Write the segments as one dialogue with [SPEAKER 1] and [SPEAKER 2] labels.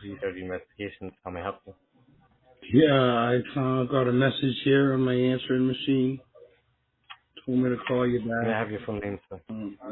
[SPEAKER 1] Reader Investigations. How may I help you?
[SPEAKER 2] Yeah, got a message here on my answering machine. Told me to call you
[SPEAKER 1] May I
[SPEAKER 2] back.
[SPEAKER 1] have your full name, sir?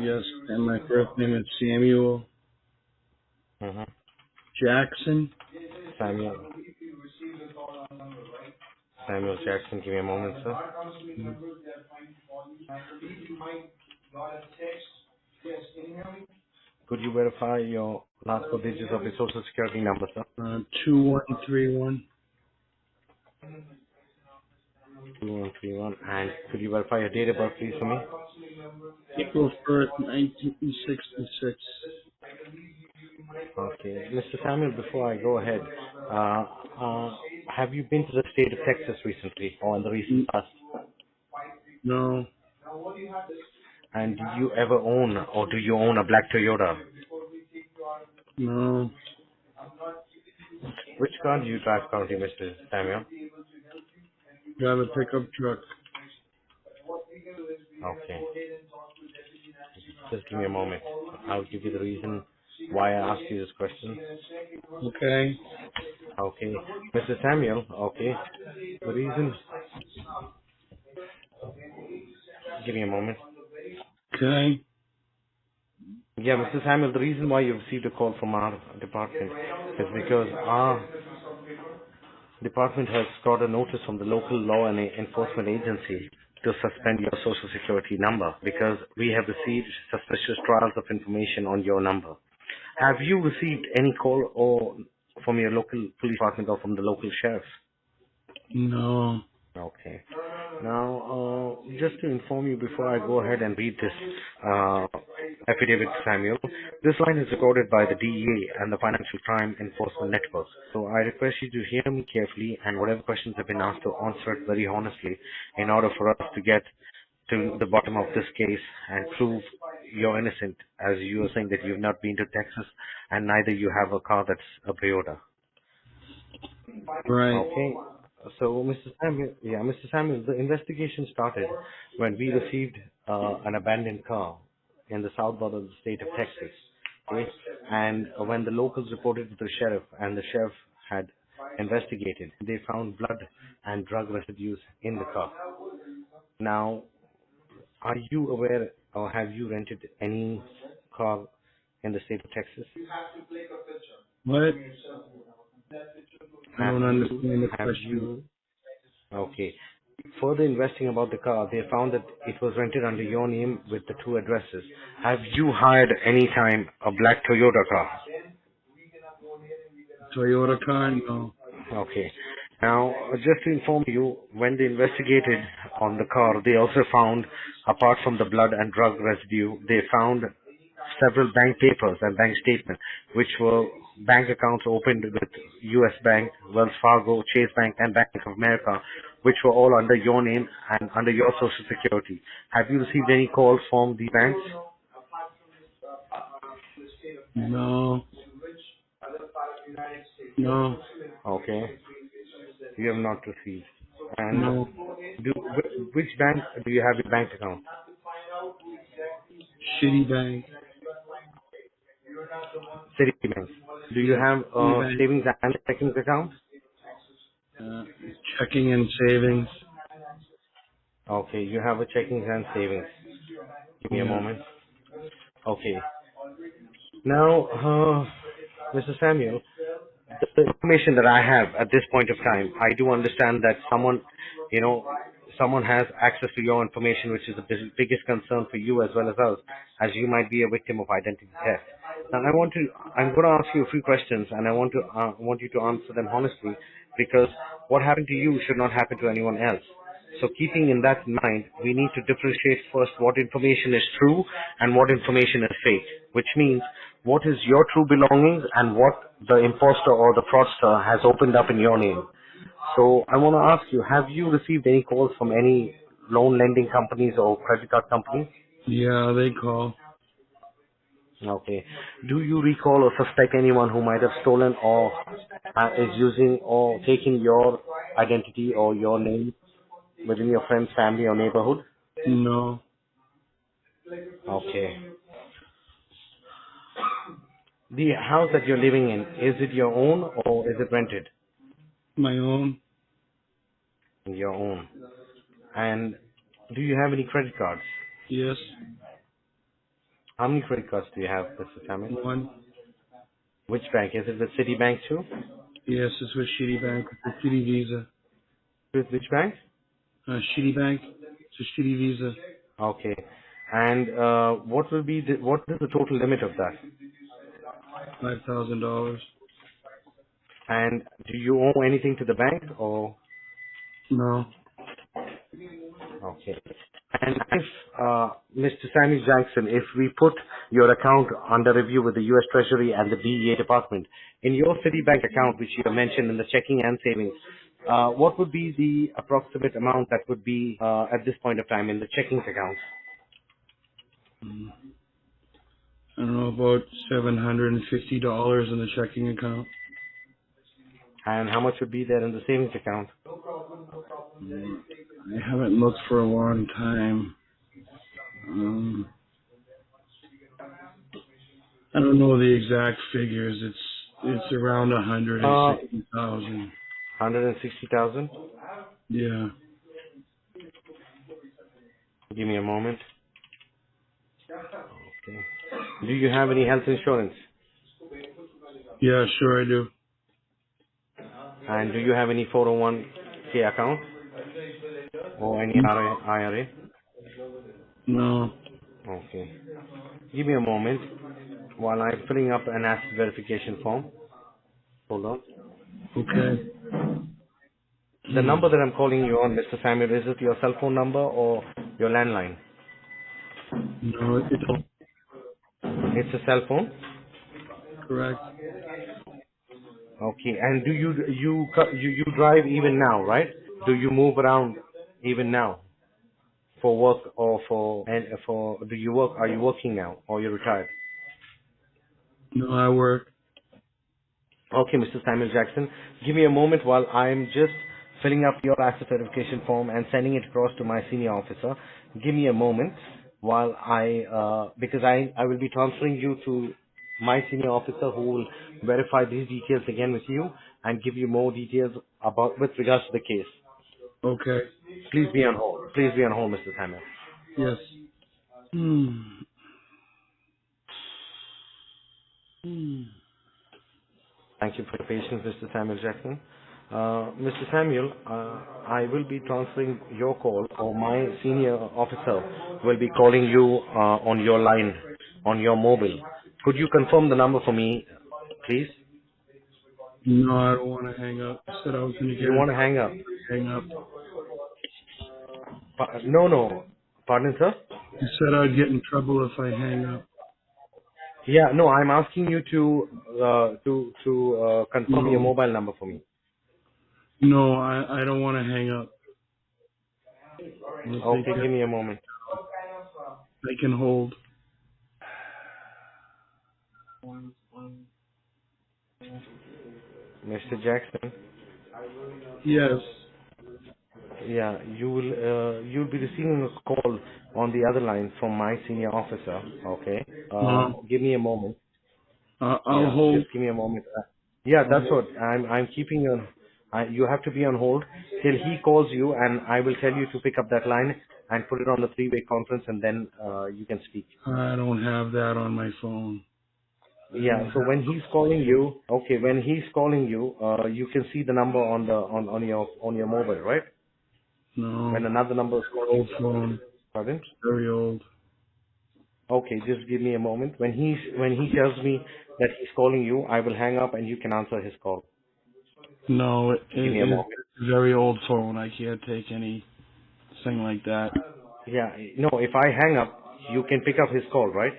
[SPEAKER 2] Yes, and my first name is Samuel
[SPEAKER 1] Mm-hmm.
[SPEAKER 2] Jackson.
[SPEAKER 1] Samuel. Samuel Jackson. Give me a moment, sir.
[SPEAKER 2] Mm,
[SPEAKER 1] Could you verify your last four digits of your social security number, sir?
[SPEAKER 2] 2131
[SPEAKER 1] 2131. And could you verify your date of birth, please, for me?
[SPEAKER 2] April 1st, 1966.
[SPEAKER 1] Okay. Mr. Samuel, before I go ahead, have you been to the state of Texas recently or in the recent
[SPEAKER 2] N-
[SPEAKER 1] past?
[SPEAKER 2] No,
[SPEAKER 1] And do you ever own or do you own a black Toyota?
[SPEAKER 2] no,
[SPEAKER 1] Which car do you drive currently, Mr. Samuel?
[SPEAKER 2] got a pickup truck.
[SPEAKER 1] Okay. Just give me a moment. I'll give you the reason why I asked you this question.
[SPEAKER 2] Okay,
[SPEAKER 1] Okay. Mr. Samuel, okay. The reason, give me a moment.
[SPEAKER 2] okay,
[SPEAKER 1] Yeah, Mr. Samuel, the reason why you received a call from our department is because our department has got a notice from the local law and enforcement agency to suspend your social security number because we have received suspicious trials of information on your number. Have you received any call or from your local police department or from the local sheriff?
[SPEAKER 2] no.
[SPEAKER 1] Okay. Now, just to inform you before I go ahead and read this uh, affidavit, Samuel, this line is recorded by the DEA and the Financial Crime Enforcement Network. So I request you to hear me carefully and whatever questions have been asked to answer it very honestly in order for us to get to the bottom of this case and prove you're innocent, as you are saying that you've not been to Texas and neither you have a car that's a Toyota.
[SPEAKER 2] Right.
[SPEAKER 1] Okay. So, Mr. Samuel, the investigation started when we received an abandoned car in the south border of the state of Texas. Okay? And when the locals reported to the sheriff and the sheriff had investigated, they found blood and drug residues in the car. Now, are you aware or have you rented any car in the state of Texas?
[SPEAKER 2] What? I
[SPEAKER 1] Have
[SPEAKER 2] don't
[SPEAKER 1] you,
[SPEAKER 2] understand the
[SPEAKER 1] have
[SPEAKER 2] question.
[SPEAKER 1] you Okay. Further investing about the car, they found that it was rented under your name with the two addresses. Have you hired any time a black Toyota car?
[SPEAKER 2] Toyota car? No.
[SPEAKER 1] Okay. Now, just to inform you, when they investigated on the car, they also found, apart from the blood and drug residue, they found several bank papers and bank statements, which were bank accounts opened with U.S. Bank, Wells Fargo, Chase Bank, and Bank of America, which were all under your name and under your Social Security. Have you received any calls from the banks?
[SPEAKER 2] No. No.
[SPEAKER 1] Okay. You have not received. And
[SPEAKER 2] No.
[SPEAKER 1] which bank do you have your bank account?
[SPEAKER 2] Shitty bank.
[SPEAKER 1] Citibank. Do you
[SPEAKER 2] Yeah.
[SPEAKER 1] have
[SPEAKER 2] Shitty bank.
[SPEAKER 1] savings and checking account?
[SPEAKER 2] Uh, Checking and savings.
[SPEAKER 1] Okay, you have a checking and savings. Give me a
[SPEAKER 2] Yeah.
[SPEAKER 1] moment. Okay. Now, Mr. Samuel, the information that I have at this point of time, I do understand that someone has access to your information, which is the biggest concern for you as well as us, as you might be a victim of identity theft. Now, I'm going to ask you a few questions, and want you to answer them honestly, because what happened to you should not happen to anyone else. So keeping in that in mind, we need to differentiate first what information is true and what information is fake, which means what is your true belongings and what the imposter or the fraudster has opened up in your name. So I want to ask you, have you received any calls from any loan lending companies or credit card companies?
[SPEAKER 2] Yeah, they call.
[SPEAKER 1] Okay. Do you recall or suspect anyone who might have stolen or is using or taking your identity or your name within your friend's family or neighborhood?
[SPEAKER 2] No.
[SPEAKER 1] Okay. The house that you're living in, is it your own or is it rented?
[SPEAKER 2] My own?
[SPEAKER 1] Your own. And do you have any credit cards?
[SPEAKER 2] Yes.
[SPEAKER 1] How many credit cards do you have, Mr. Samuel?
[SPEAKER 2] One?
[SPEAKER 1] Which bank? Is it the Citibank too?
[SPEAKER 2] Yes, it's with Shitty Bank. It's a Shitty Visa.
[SPEAKER 1] With which bank?
[SPEAKER 2] Shitty Bank. It's a Shitty Visa.
[SPEAKER 1] Okay. And what is the total limit of that?
[SPEAKER 2] $5,000.
[SPEAKER 1] And do you owe anything to the bank or?
[SPEAKER 2] No.
[SPEAKER 1] Okay. And if, Mr. Samuel Jackson, if we put your account under review with the U.S. Treasury and the DEA Department, in your Citibank account, which you have mentioned in the checking and savings, what would be the approximate amount that would be at this point of time in the checking account?
[SPEAKER 2] I don't know, about $750 in the checking account.
[SPEAKER 1] And how much would be there in the savings account?
[SPEAKER 2] I haven't looked for a long time. I don't know the exact figures. It's around 160,000.
[SPEAKER 1] 160,000?
[SPEAKER 2] Yeah.
[SPEAKER 1] Give me a moment. Okay. Do you have any health insurance?
[SPEAKER 2] Yeah, sure I do.
[SPEAKER 1] And do you have any 401k account or any IRA?
[SPEAKER 2] No.
[SPEAKER 1] Okay. Give me a moment while I'm filling up an asset verification form. Hold on.
[SPEAKER 2] Okay.
[SPEAKER 1] The number that I'm calling you on, Mr. Samuel, is it your cell phone number or your landline?
[SPEAKER 2] No, it's
[SPEAKER 1] It's a cell phone?
[SPEAKER 2] correct.
[SPEAKER 1] Okay. And do you drive even now, right? Do you move around even now for work or do you work? Are you working now or you're retired?
[SPEAKER 2] No, I work.
[SPEAKER 1] Okay, Mr. Samuel Jackson. Give me a moment while I'm just filling up your asset verification form and sending it across to my senior officer. Give me a moment while because I will be transferring you to my senior officer who will verify these details again with you and give you more details with regards to the case.
[SPEAKER 2] Okay.
[SPEAKER 1] Please be on hold. Please be on hold, Mr. Samuel.
[SPEAKER 2] Yes. Hmm. Hmm.
[SPEAKER 1] Thank you for your patience, Mr. Samuel Jackson. Mr. Samuel, I will be transferring your call, or my senior officer will be calling you on your line, on your mobile. Could you confirm the number for me, please?
[SPEAKER 2] No, I don't want to hang up. I said I was going to get
[SPEAKER 1] You
[SPEAKER 2] in
[SPEAKER 1] want to hang up?
[SPEAKER 2] hang up.
[SPEAKER 1] No. Pardon, sir?
[SPEAKER 2] You said I'd get in trouble if I hang up.
[SPEAKER 1] Yeah, no, I'm asking you to confirm your
[SPEAKER 2] No.
[SPEAKER 1] mobile number for me.
[SPEAKER 2] No, I don't want to hang up. I'll take
[SPEAKER 1] Okay,
[SPEAKER 2] care.
[SPEAKER 1] give me a moment.
[SPEAKER 2] I can hold.
[SPEAKER 1] Mr. Jackson.
[SPEAKER 2] Yes.
[SPEAKER 1] Yeah, you'll be receiving a call on the other line from my senior officer. Okay. Give me a moment.
[SPEAKER 2] I'll
[SPEAKER 1] Yeah,
[SPEAKER 2] hold.
[SPEAKER 1] just give me a moment. Yeah,
[SPEAKER 2] I'll
[SPEAKER 1] that's
[SPEAKER 2] hold.
[SPEAKER 1] what I'm keeping you on. You have to be on hold till he calls you, and I will tell you to pick up that line and put it on the three-way conference, and then you can speak.
[SPEAKER 2] I don't have that on my phone. I
[SPEAKER 1] Yeah.
[SPEAKER 2] don't
[SPEAKER 1] So
[SPEAKER 2] have
[SPEAKER 1] when he's calling you, okay, when he's calling you, you can see the number on your mobile, right?
[SPEAKER 2] no
[SPEAKER 1] When another number is calling.
[SPEAKER 2] old phone.
[SPEAKER 1] Pardon?
[SPEAKER 2] Very old.
[SPEAKER 1] Okay, just give me a moment. When he tells me that he's calling you, I will hang up and you can answer his call.
[SPEAKER 2] No,
[SPEAKER 1] Give me a
[SPEAKER 2] it's
[SPEAKER 1] moment.
[SPEAKER 2] a very old phone. I can't take anything like that.
[SPEAKER 1] Yeah, no, if I hang up, you can pick up his call, right?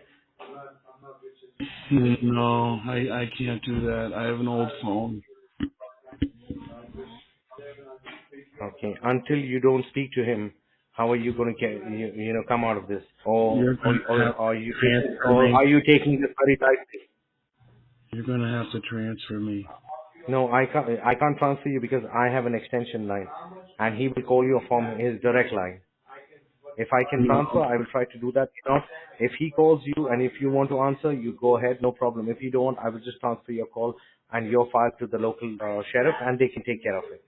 [SPEAKER 2] No, I can't do that. I have an old phone.
[SPEAKER 1] Okay. Until you don't speak to him, how are you going to come out of this? Or
[SPEAKER 2] You're
[SPEAKER 1] or
[SPEAKER 2] gonna
[SPEAKER 1] or
[SPEAKER 2] have
[SPEAKER 1] are
[SPEAKER 2] to
[SPEAKER 1] you taking
[SPEAKER 2] transfer
[SPEAKER 1] or
[SPEAKER 2] me.
[SPEAKER 1] are you taking this very lightly?
[SPEAKER 2] You're gonna have to transfer me.
[SPEAKER 1] No, I can't transfer you because I have an extension line, and he will call you from his direct line. If I can transfer,
[SPEAKER 2] No.
[SPEAKER 1] I will try to do that. If not, if he calls you and if you want to answer, you go ahead, no problem. If you don't, I will just transfer your call and your file to the local sheriff and they can take care of it.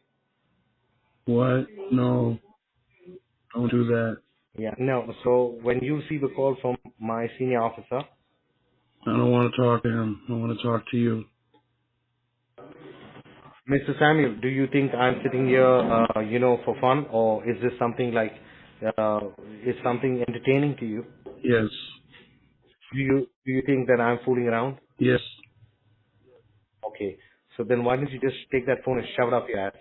[SPEAKER 2] What? No. Don't do that.
[SPEAKER 1] Yeah, no. So when you receive a call from my senior officer,
[SPEAKER 2] I don't want to talk to him. I want to talk to you.
[SPEAKER 1] Mr. Samuel, do you think I'm sitting here, for fun, or is this something like, is something entertaining to you?
[SPEAKER 2] Yes.
[SPEAKER 1] Do you think that I'm fooling around?
[SPEAKER 2] Yes.
[SPEAKER 1] Okay. So then why don't you just take that phone and shove it up your ass?